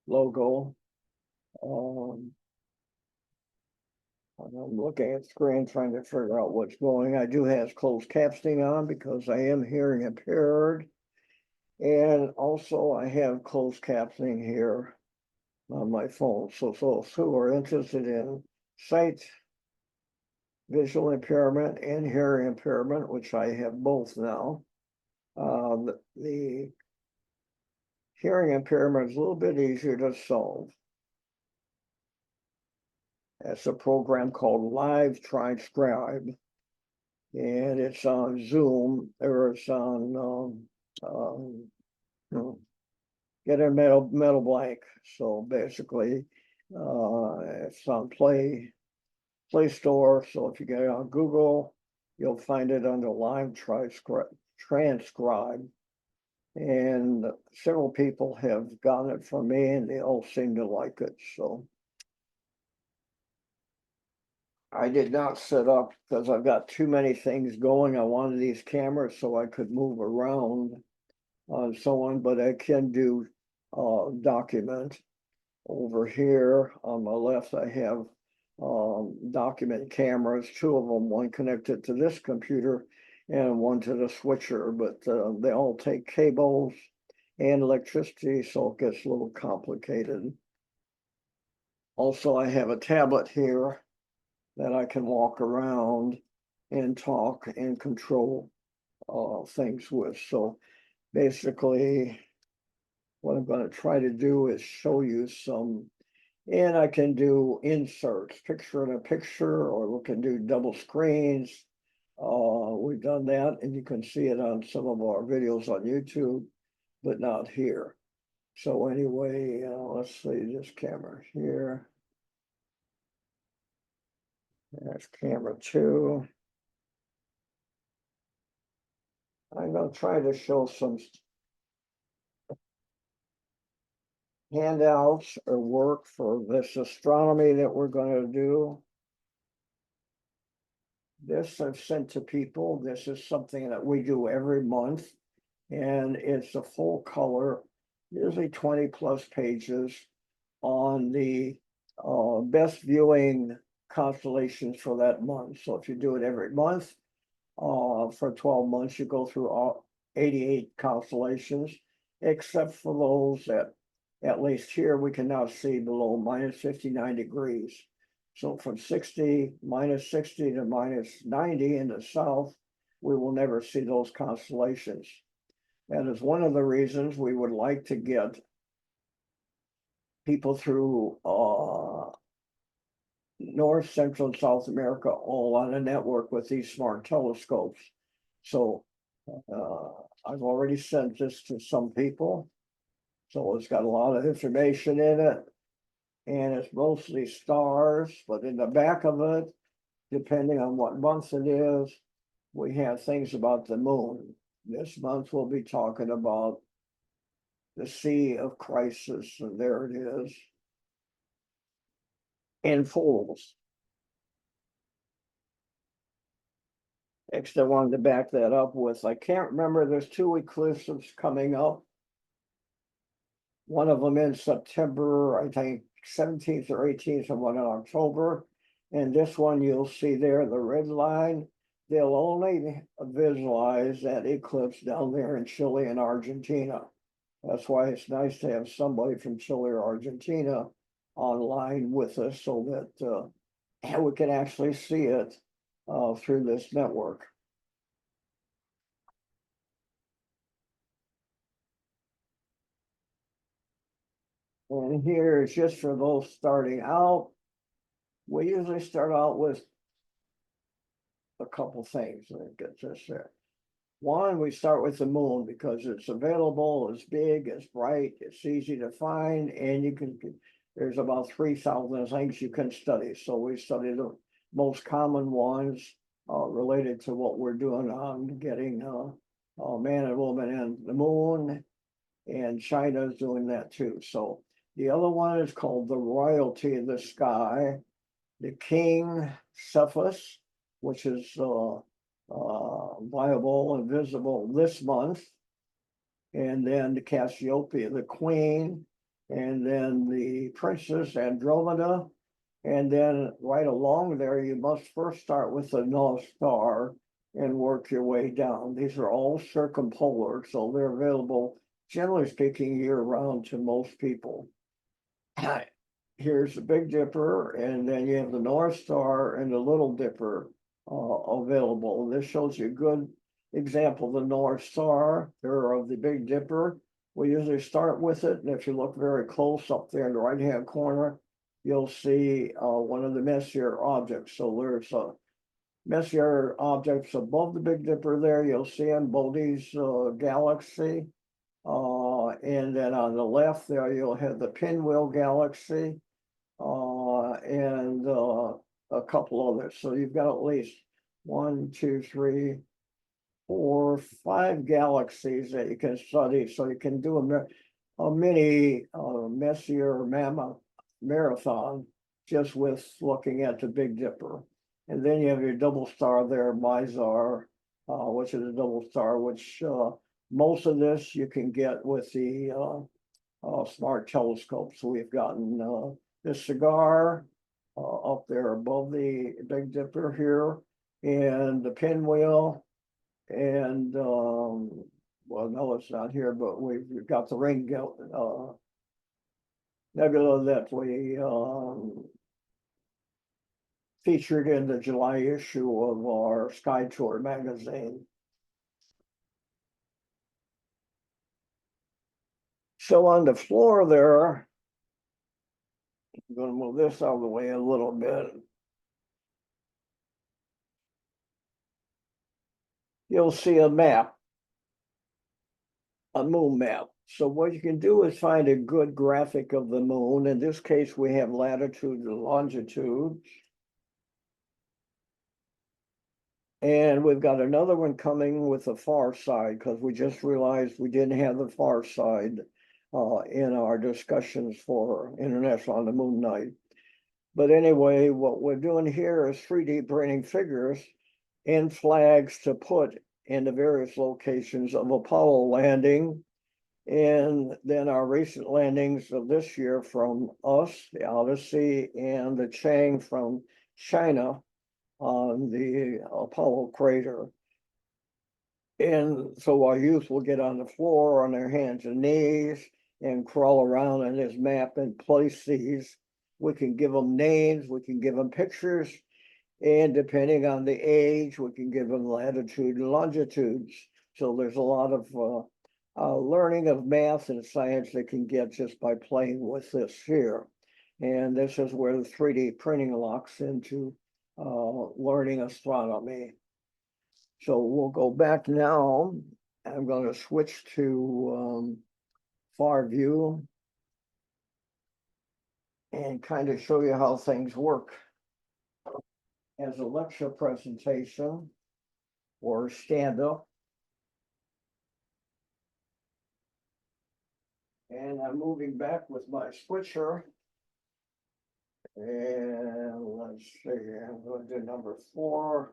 logo. I'm looking at the screen trying to figure out what's going. I do have closed captioning on because I am hearing impaired. And also I have closed captioning here on my phone. So those who are interested in sight, visual impairment, and hearing impairment, which I have both now, the hearing impairment is a little bit easier to solve. It's a program called Live Transcribe, and it's on Zoom, or it's on get a metal blank. So basically, it's on Play Store. So if you get it on Google, you'll find it under Live Transcribe. And several people have gotten it from me, and they all seem to like it. So I did not set up because I've got too many things going. I wanted these cameras so I could move around on someone, but I can do document. Over here on my left, I have document cameras, two of them, one connected to this computer and one to the switcher, but they all take cables and electricity, so it gets a little complicated. Also, I have a tablet here that I can walk around and talk and control things with. So basically, what I'm going to try to do is show you some, and I can do inserts, picture in a picture, or we can do double screens. We've done that, and you can see it on some of our videos on YouTube, but not here. So anyway, let's see this camera here. That's camera 2. I'm going to try to show some handouts or work for this astronomy that we're going to do. This I've sent to people. This is something that we do every month, and it's a full color, usually 20 plus pages on the best viewing constellations for that month. So if you do it every month, for 12 months, you go through all 88 constellations, except for those that, at least here, we can now see below minus 59 degrees. So from minus 60 to minus 90 in the south, we will never see those constellations. That is one of the reasons we would like to get people through North, Central, and South America all on a network with these smart telescopes. So I've already sent this to some people. So it's got a lot of information in it, and it's mostly stars, but in the back of it, depending on what month it is, we have things about the moon. This month we'll be talking about the Sea of Crisis, and there it is, in folds. Next, I wanted to back that up with, I can't remember, there's 2 eclipses coming up. One of them in September, I think 17th or 18th, and one in October. And this one you'll see there, the red line, they'll only visualize that eclipse down there in Chile and Argentina. That's why it's nice to have somebody from Chile or Argentina online with us so that we can actually see it through this network. And here is just for those starting out. We usually start out with a couple things. Let me get this there. One, we start with the moon because it's available, it's big, it's bright, it's easy to find, and there's about 3,000 things you can study. So we study the most common ones related to what we're doing on getting man and woman and the moon, and China's doing that too. So the other one is called the Royalty of the Sky, the King Cephus, which is viable and visible this month, and then the Cassiopia, the Queen, and then the Princess Andromeda. And then right along there, you must first start with the North Star and work your way down. These are all circumpolar, so they're available, generally speaking, year round to most people. Here's the Big Dipper, and then you have the North Star and the Little Dipper available. This shows you a good example of the North Star or of the Big Dipper. We usually start with it, and if you look very close up there in the right-hand corner, you'll see one of the Messier objects. So there's Messier objects above the Big Dipper there. You'll see in Bode's galaxy. And then on the left there, you'll have the Pinwheel galaxy and a couple others. So you've got at least 1, 2, 3, 4, 5 galaxies that you can study. So you can do a mini Messier marathon just with looking at the Big Dipper. And then you have your double star there, Mizar, which is a double star, which most of this you can get with the smart telescopes. So we've gotten this cigar up there above the Big Dipper here, and the Pinwheel, and well, no, it's not here, but we've got the ring nebula that we featured in the July issue of our Sky Tour magazine. So on the floor there, I'm going to move this out of the way a little bit. You'll see a map, a moon map. So what you can do is find a good graphic of the moon. In this case, we have latitude and longitude. And we've got another one coming with the far side, because we just realized we didn't have the far side in our discussions for International on the Moon Night. But anyway, what we're doing here is 3D printing figures and flags to put in the various locations of Apollo landing, and then our recent landings of this year from us, the Odyssey, and the Chang from China on the Apollo crater. And so our youth will get on the floor on their hands and knees and crawl around on this map and place these. We can give them names, we can give them pictures, and depending on the age, we can give them latitude and longitudes. So there's a lot of learning of math and science they can get just by playing with this here. And this is where the 3D printing locks into learning astronomy. So we'll go back now. I'm going to switch to far view and kind of show you how things work as a lecture presentation or stand-up. And I'm moving back with my switcher. And let's see, I'm going to do number 4.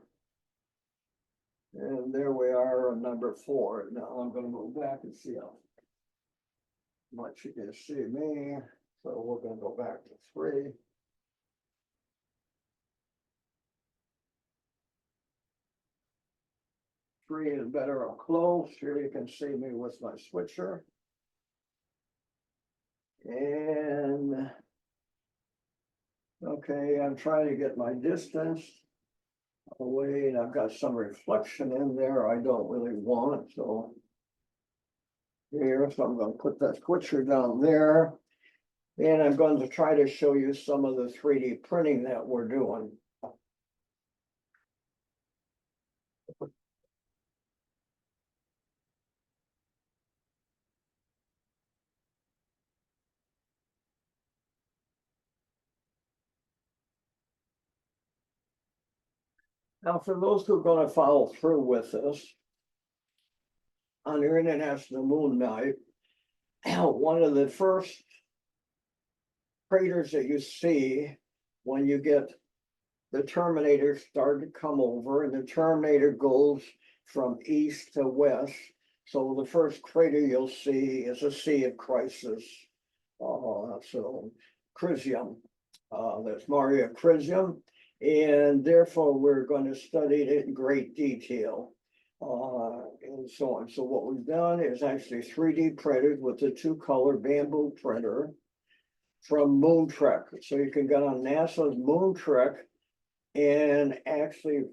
And there we are on number 4. Now I'm going to move back and see how much you can see me. So we're going to go back to 3. Three is better up close. Here you can see me with my switcher. And okay, I'm trying to get my distance away, and I've got some reflection in there I don't really want. So here, so I'm going to put that switcher down there. And I'm going to try to show you some of the 3D printing that we're doing. Now, for those who are going to follow through with this, on your International Moon Night, one of the first craters that you see when you get the Terminator start to come over, and the Terminator goes from east to west. So the first crater you'll see is a Sea of Crisis. So Crisium, that's Mare Crisium, and therefore we're going to study it in great detail. And so on. So what we've done is actually 3D printed with the 2-color bamboo printer from Moon Trek. So you can go on NASA's Moon Trek and actually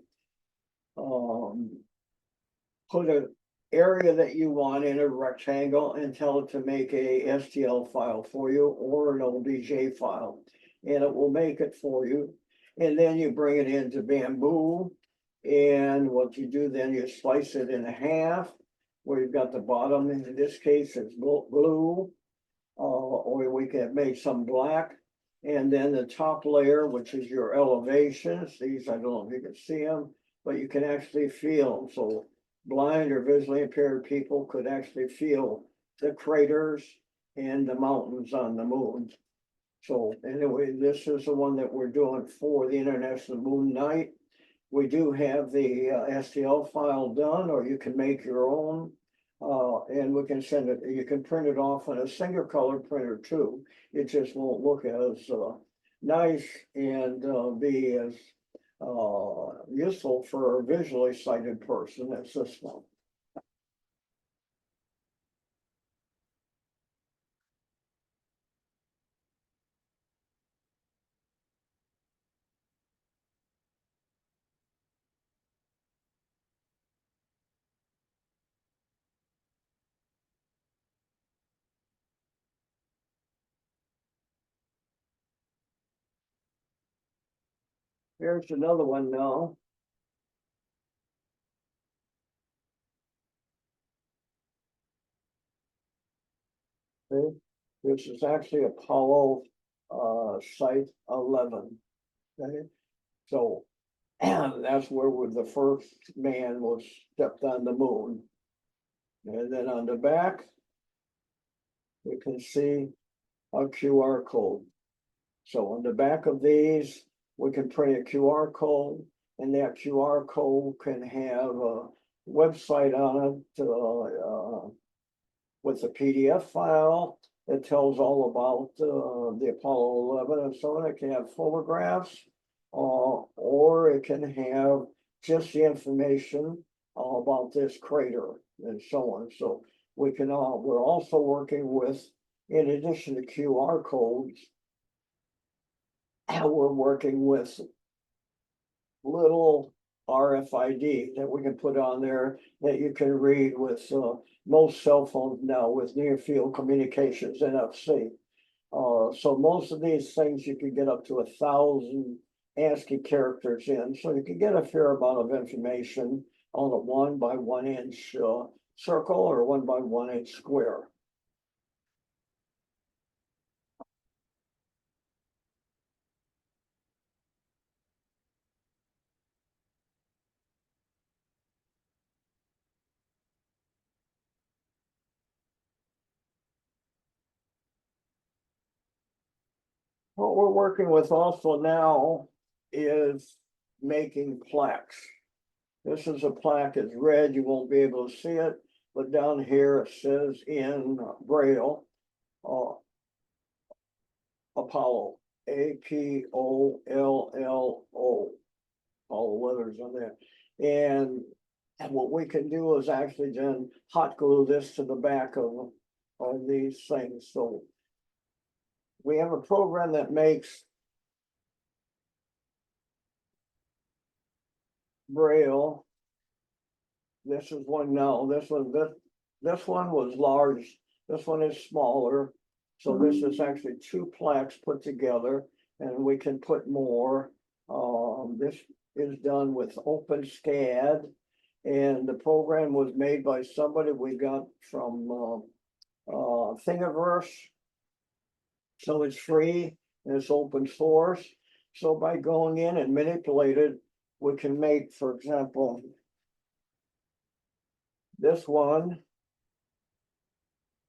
put an area that you want in a rectangle and tell it to make a STL file for you or an OBJ file, and it will make it for you. And then you bring it into Bamboo, and what you do then, you slice it in half, where you've got the bottom, in this case, it's blue, or we can make some black. And then the top layer, which is your elevations, these, I don't know if you can see them, but you can actually feel them. So blind or visually impaired people could actually feel the craters and the mountains on the moon. So anyway, this is the one that we're doing for the International Moon Night. We do have the STL file done, or you can make your own, and we can send it. You can print it off on a single color printer too. It just won't look as nice and be as useful for a visually sighted person as this one. Here's another one now. Okay. This is actually Apollo Site 11. Okay. So that's where the first man was stepped on the moon. And then on the back, you can see a QR code. So on the back of these, we can print a QR code, and that QR code can have a website on it with a PDF file that tells all about the Apollo 11 and so on. It can have photographs, or it can have just the information about this crater and so on. So we can we're also working with, in addition to QR codes, we're working with little RFID that we can put on there that you can read with most cell phones now with near field communications, NFC. So most of these things you can get up to 1,000 ASCII characters in, so you can get a fair amount of information on a 1 by 1 inch circle or 1 by 1 inch square. What we're working with also now is making plaques. This is a plaque, it's red, you won't be able to see it, but down here it says in Braille, Apollo, APOLLO, all the letters on there. And what we can do is actually then hot glue this to the back of these things. So we have a program that makes Braille. This is one now. This one was large. This one is smaller. So this is actually 2 plaques put together, and we can put more. This is done with Openscad, and the program was made by somebody we got from Thingtiverse. So it's free and it's open source. So by going in and manipulate it, we can make, for example, this one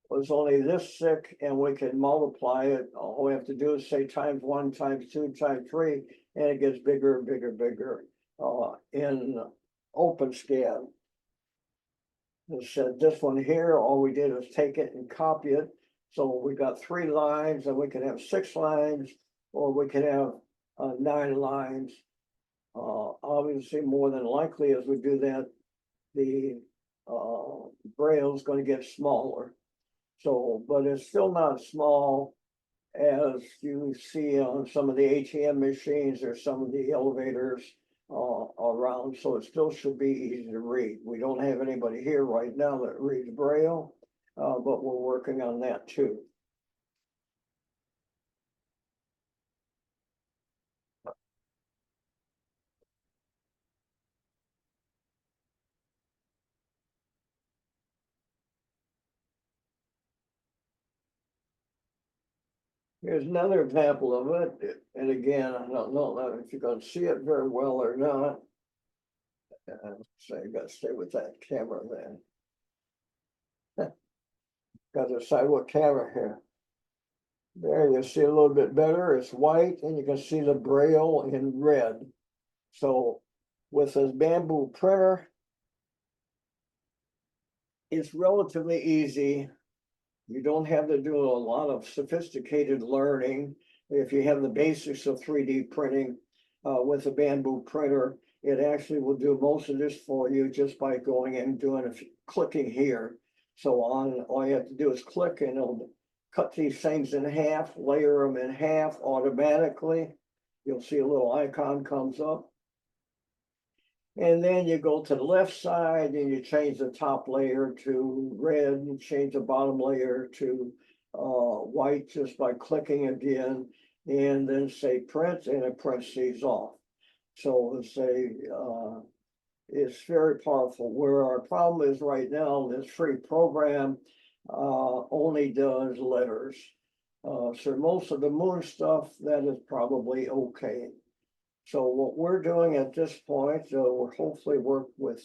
was only this thick, and we can multiply it. All we have to do is say times 1, times 2, times 3, and it gets bigger and bigger, bigger in Openscad. It said this one here, all we did was take it and copy it So we got 3 lines, and we can have 6 lines, or we can have 9 lines. Obviously, more than likely, as we do that, the Braille is going to get smaller. So, but it's still not small as you see on some of the ATM machines or some of the elevators around. So it still should be easy to read. We don't have anybody here right now that reads Braille, but we're working on that too. Here's another example of it. And again, I don't know if you're going to see it very well or not. So you got to stay with that camera then. Got to decide what camera here. There you see a little bit better. It's white, and you can see the Braille in red. So with this bamboo printer, it's relatively easy. You don't have to do a lot of sophisticated learning. If you have the basics of 3D printing with a bamboo printer, it actually will do most of this for you just by going and doing clicking here. So all you have to do is click, and it'll cut these things in half, layer them in half automatically. You'll see a little icon comes up. And then you go to the left side and you change the top layer to red and change the bottom layer to white just by clicking again, and then say print, and it prints these off. So it's very powerful. Where our problem is right now, this free program only does letters. So most of the moon stuff, that is probably okay. So what we're doing at this point, we're hopefully work with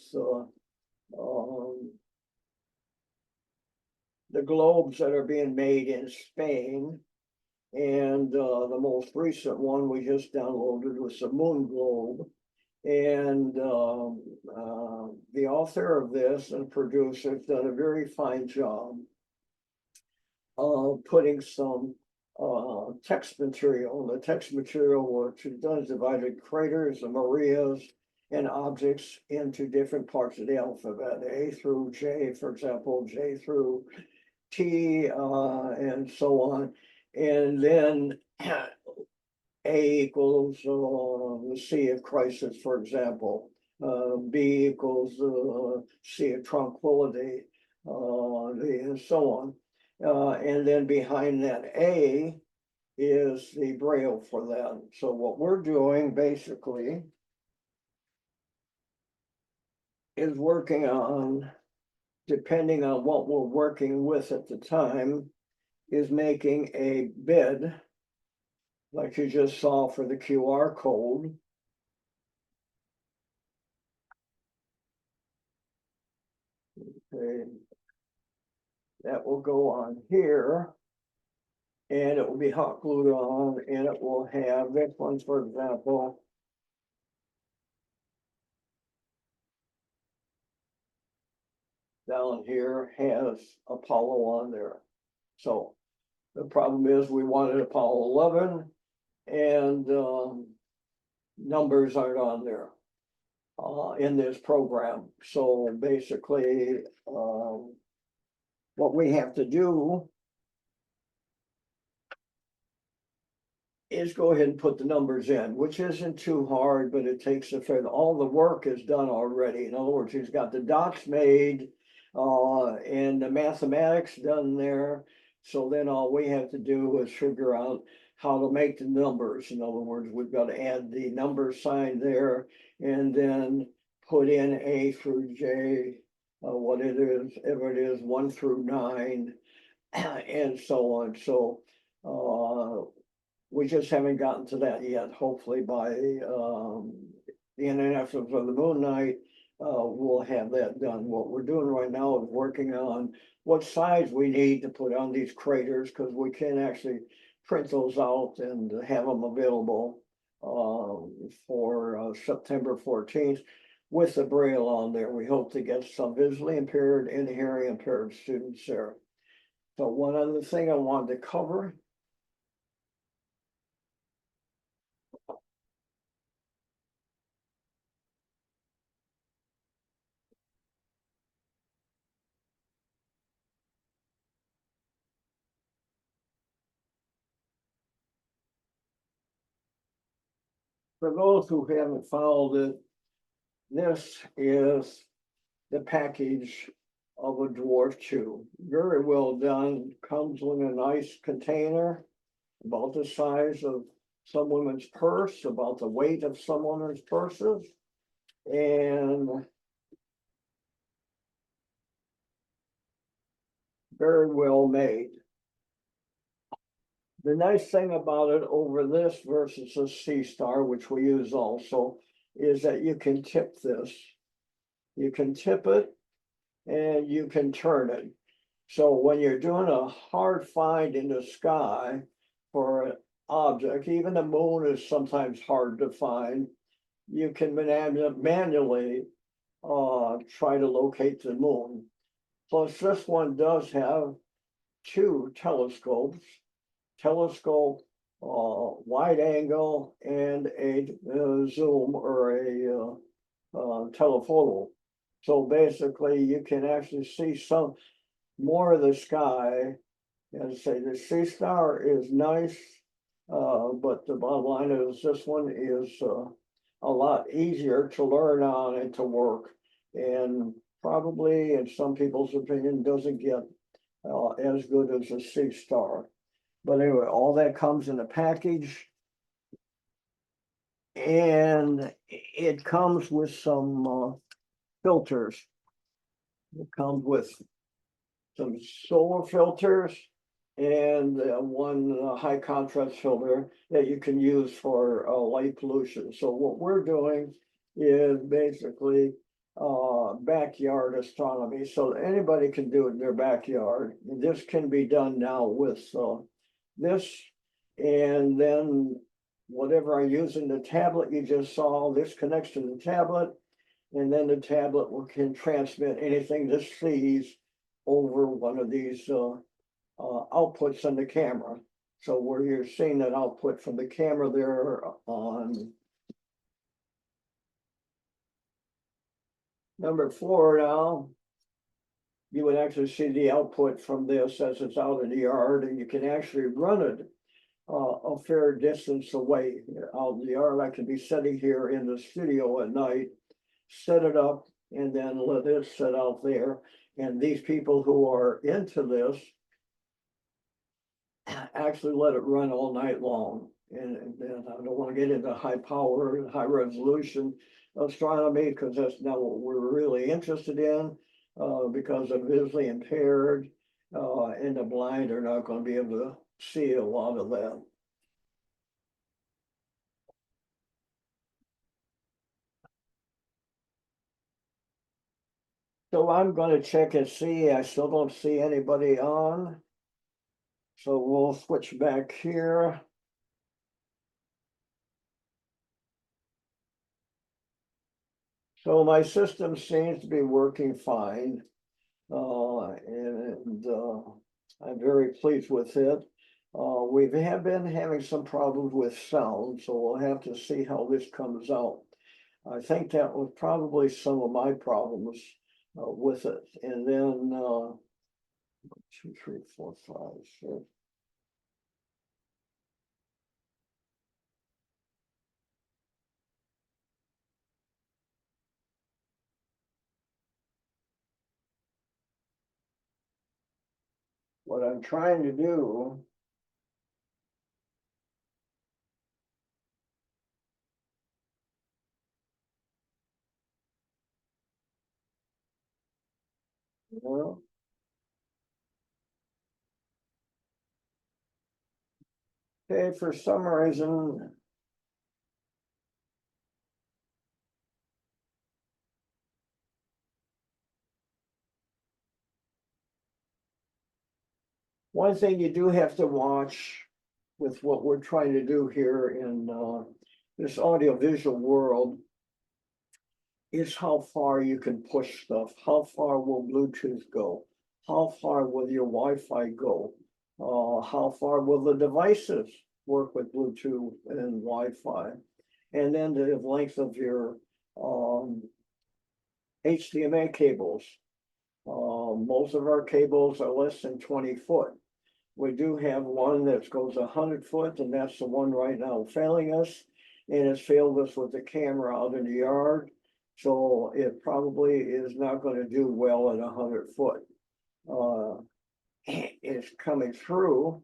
the globes that are being made in Spain. And the most recent one we just downloaded was the moon globe. And the author of this and producer has done a very fine job of putting some text material. The text material, which is done, is divided craters and Marias and objects into different parts of the alphabet, A through J, for example, J through T, and so on. And then A equals the C of crisis, for example. B equals C of tranquility, and so on. And then behind that A is the Braille for that. So what we're doing basically is working on, depending on what we're working with at the time, is making a bid like you just saw for the QR code. Okay. That will go on here, and it will be hot glued on, and it will have this one, for example. Down here has Apollo on there. So the problem is we wanted Apollo 11, and numbers aren't on there in this program. So basically, what we have to do is go ahead and put the numbers in, which isn't too hard, but it takes all the work is done already. In other words, he's got the dots made and the mathematics done there. So then all we have to do is figure out how to make the numbers. In other words, we've got to add the number sign there and then put in A through J, what it is, if it is 1 through 9, and so on. So we just haven't gotten to that yet. Hopefully by the International for the Moon Night, we'll have that done. What we're doing right now is working on what size we need to put on these craters, because we can actually print those out and have them available for September 14th with the Braille on there. We hope to get some visually impaired and hearing impaired students there. So one other thing I wanted to cover. For those who haven't followed it, this is the package of a dwarf chew. Very well done. Comes in a nice container, about the size of some women's purse, about the weight of some women's purses. And very well made. The nice thing about it over this versus a C Star, which we use also, is that you can tip this. You can tip it and you can turn it. So when you're doing a hard find in the sky for an object, even the moon is sometimes hard to find, you can manually try to locate the moon. Plus, this one does have two telescopes, wide angle and a zoom or a telephoto. So basically, you can actually see some more of the sky. As I say, the C Star is nice, but the bottom line is this one is a lot easier to learn on and to work, and probably, in some people's opinion, doesn't get as good as a C Star. But anyway, all that comes in a package. And it comes with some filters. It comes with some solar filters and one high contrast filter that you can use for light pollution. So what we're doing is basically backyard astronomy. So anybody can do it in their backyard. This can be done now with this, and then whatever I use in the tablet you just saw, this connects to the tablet, and then the tablet can transmit anything this sees over one of these outputs on the camera. So where you're seeing that output from the camera there on number 4 now, you would actually see the output from this as it's out in the yard, and you can actually run it a fair distance away out in the yard. I could be sitting here in the studio at night, set it up, and then let it sit out there. And these people who are into this actually let it run all night long. And I don't want to get into high power and high resolution astronomy, because that's not what we're really interested in, because of visually impaired and the blind are not going to be able to see a lot of that. So I'm going to check and see. I still don't see anybody on. So we'll switch back here. So my system seems to be working fine. And I'm very pleased with it. We have been having some problems with sound, so we'll have to see how this comes out. I think that was probably some of my problems with it. And then 1, 2, 3, 4, 5, 6. What I'm trying to do well, okay, for some reason, one thing you do have to watch with what we're trying to do here in this audiovisual world is how far you can push stuff. How far will Bluetooth go? how far will your Wi-Fi go? How far will the devices work with Bluetooth and Wi-Fi? And then the length of your HDMI cables. Most of our cables are less than 20 foot. We do have one that goes 100 foot, and that's the one right now failing us. And it's failed us with the camera out in the yard. So it probably is not going to do well at 100 foot. It's coming through.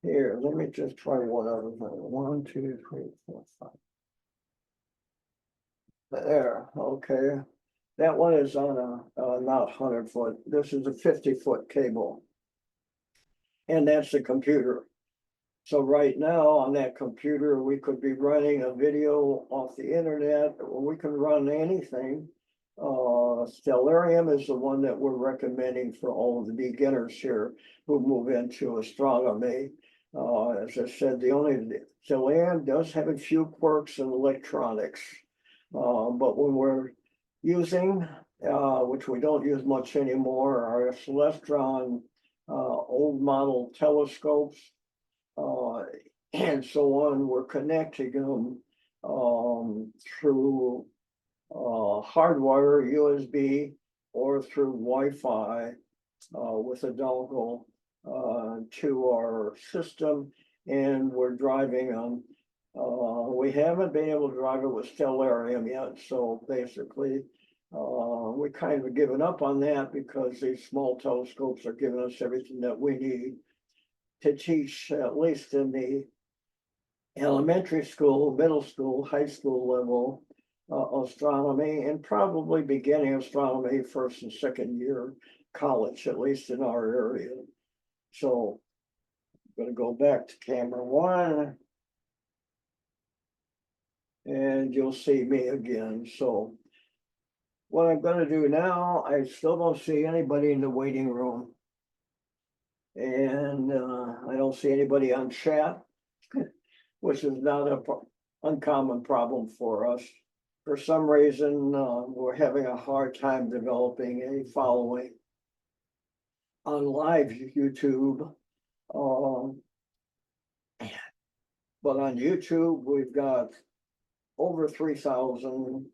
Here, let me just try one other thing. 1, 2, 3, 4, 5. There, okay. That one is on a not 100 foot. This is a 50-foot cable. And that's the computer. So right now on that computer, we could be running a video off the internet, or we can run anything. Stellarium is the one that we're recommending for all of the beginners here who move into astronomy. As I said, Stellarium does have a few quirks in electronics, but when we're using, which we don't use much anymore, our Celestron old model telescopes, and so on, we're connecting them through hardwire, USB, or through Wi-Fi with a dongle to our system, and we're driving them. We haven't been able to drive it with Stellarium yet, so basically we kind of given up on that because these small telescopes are giving us everything that we need to teach, at least in the elementary school, middle school, high school level, astronomy, and probably beginning astronomy first and second year college, at least in our area. So I'm going to go back to camera 1. And you'll see me again. So what I'm going to do now, I still don't see anybody in the waiting room. And I don't see anybody on chat, which is not an uncommon problem for us. For some reason, we're having a hard time developing a following on live YouTube. But on YouTube, we've got over 3,000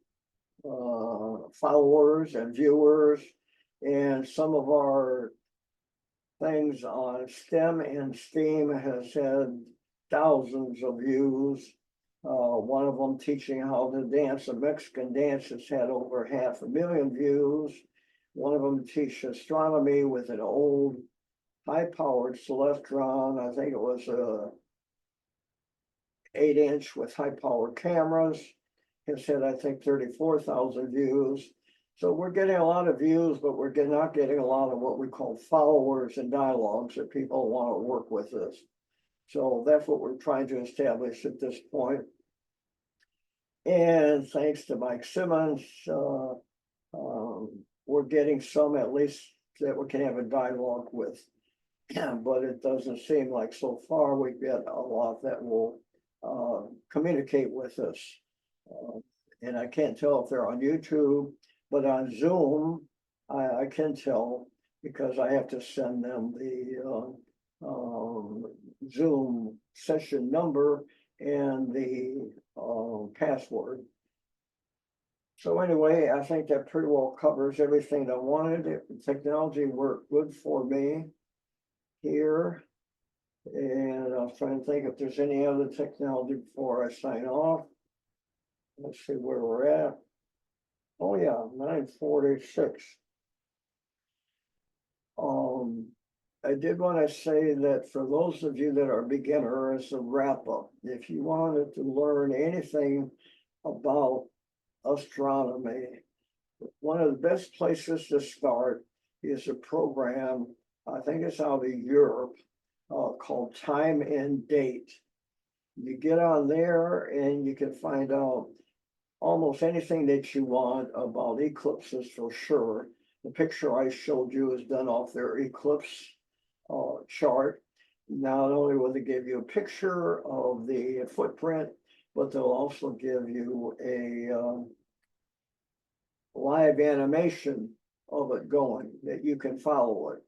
followers and viewers, and some of our things on STEM and STEAM has had thousands of views. One of them teaching how to dance a Mexican dance has had over 500,000 views. One of them teach astronomy with an old high-powered Celestron. I think it was a 8-inch with high-powered cameras. Has had, I think, 34,000 views. So we're getting a lot of views, but we're not getting a lot of what we call followers and dialogues that people want to work with us. So that's what we're trying to establish at this point. And thanks to Mike Simmons, we're getting some at least that we can have a dialogue with. But it doesn't seem like so far we get a lot that will communicate with us. And I can't tell if they're on YouTube, but on Zoom, I can tell because I have to send them the Zoom session number and the password. So anyway, I think that pretty well covers everything I wanted. The technology worked good for me here. And I was trying to think if there's any other technology before I sign off. Let's see where we're at. Oh yeah, 9:46. I did want to say that for those of you that are beginner, as a wrap up, if you wanted to learn anything about astronomy, one of the best places to start is a program, I think it's out of Europe, called Time and Date. You get on there and you can find out almost anything that you want about eclipses for sure. The picture I showed you is done off their eclipse chart. Not only will they give you a picture of the footprint, but they'll also give you a live animation of it going, that you can follow it.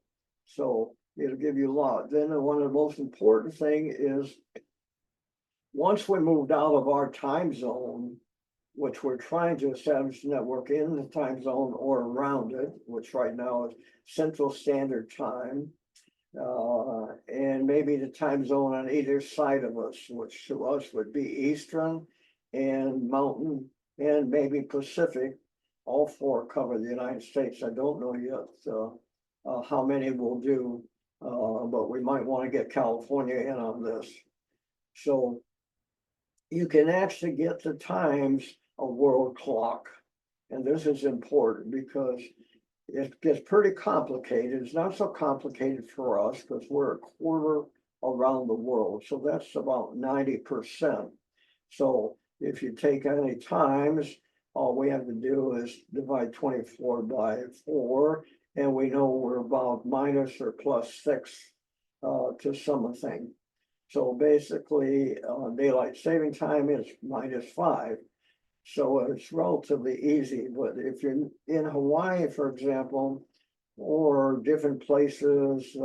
So it'll give you a lot. Then one of the most important thing is once we moved out of our time zone, which we're trying to establish a network in the time zone or around it, which right now is Central Standard Time, and maybe the time zone on either side of us, which to us would be Eastern and Mountain and maybe Pacific. All four cover the United States. I don't know yet how many will do, but we might want to get California in on this. So you can actually get the times of world clock. And this is important because it gets pretty complicated. It's not so complicated for us because we're a quarter around the world. So that's about 90%. So if you take any times, all we have to do is divide 24 by 4, and we know we're about minus or plus 6 to something. So basically, daylight saving time is -5. So it's relatively easy. But if you're in Hawaii, for example, or different places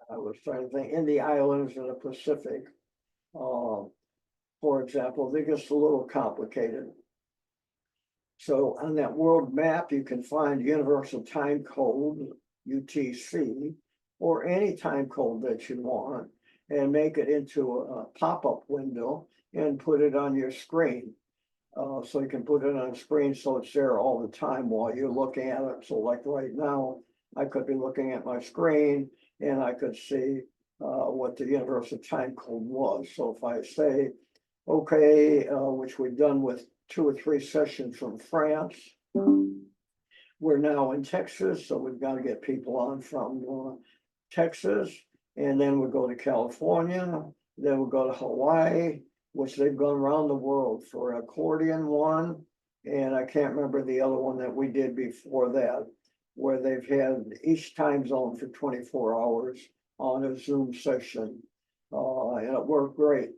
I was trying to think, in the islands in the Pacific, for example, it gets a little complicated. So on that world map, you can find Universal Time Code, UTC, or any time code that you want, and make it into a pop-up window and put it on your screen. So you can put it on screen so it's there all the time while you're looking at it. So like right now, I could be looking at my screen and I could see what the universal time code was. So if I say, okay, which we've done with 2 or 3 sessions from France, we're now in Texas, so we've got to get people on from Texas, and then we'll go to California, then we'll go to Hawaii, which they've gone around the world for accordion one, and I can't remember the other one that we did before that, where they've had each time zone for 24 hours on a Zoom session, and it worked great.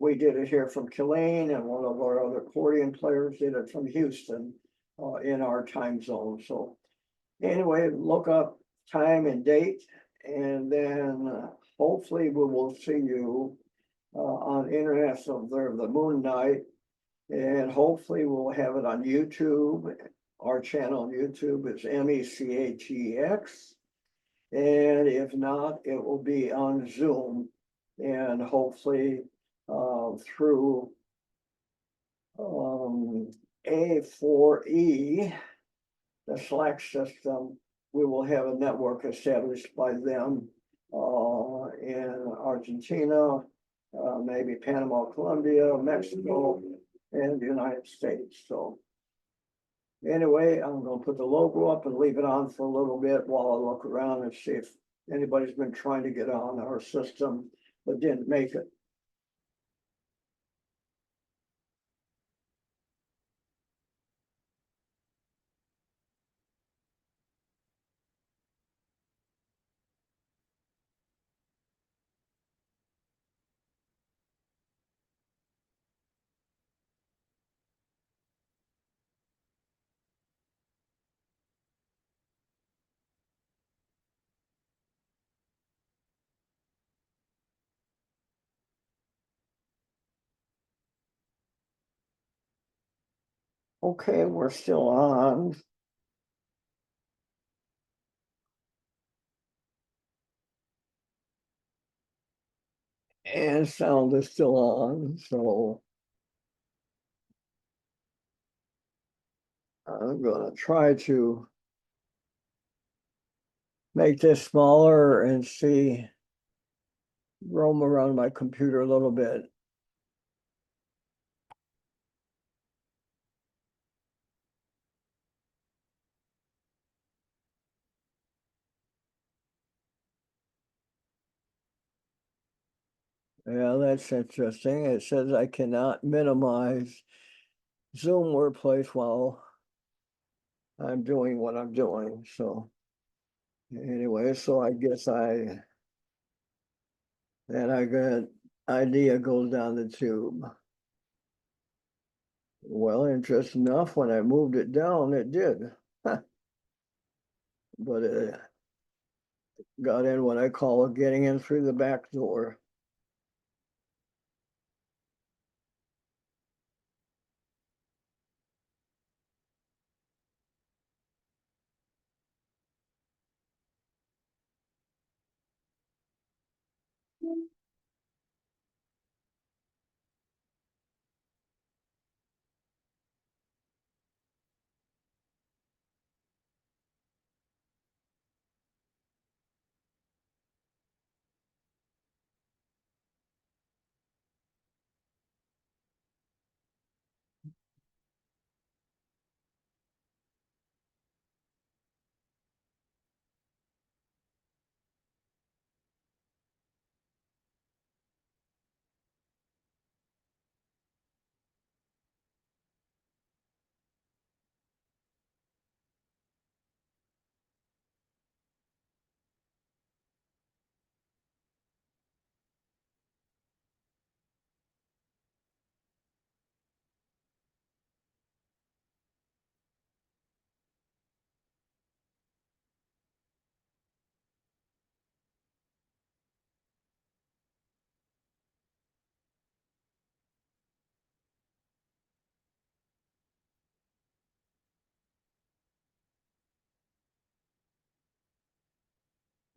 We did it here from Chile, and one of our other accordion players did it from Houston in our time zone. So anyway, look up time and date, and then hopefully we will see you on International Observe the Moon Night, and hopefully we'll have it on YouTube. Our channel on YouTube is MECATX, and if not, it will be on Zoom, and hopefully through A4E, the Slack system, we will have a network established by them in Argentina, maybe Panama, Colombia, Mexico, and the United States. So anyway, I'm going to put the logo up and leave it on for a little bit while I look around and see if anybody's been trying to get on our system but didn't make it. Okay, we're still on. And sound is still on, so I'm gonna try to make this smaller and see, roam around my computer a little bit. Yeah, that's interesting. It says I cannot minimize Zoom workplace while I'm doing what I'm doing. So anyway, so I guess that I got idea goes down the tube. Well, interesting enough, when I moved it down, it did. But it got in what I call getting in through the back door.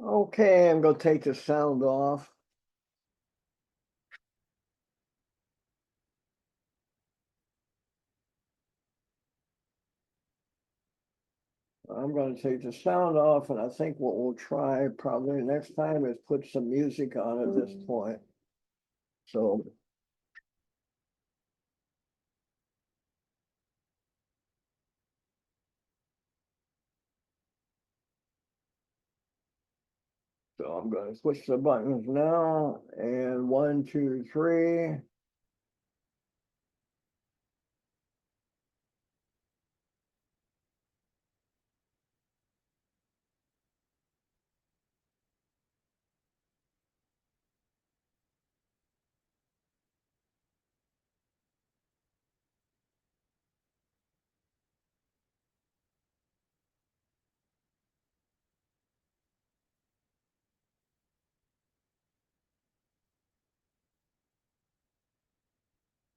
Okay, I'm gonna take the sound off. I'm gonna take the sound off, and I think what we'll try probably next time is put some music on at this point. So I'm gonna push the buttons now, and 1, 2, 3.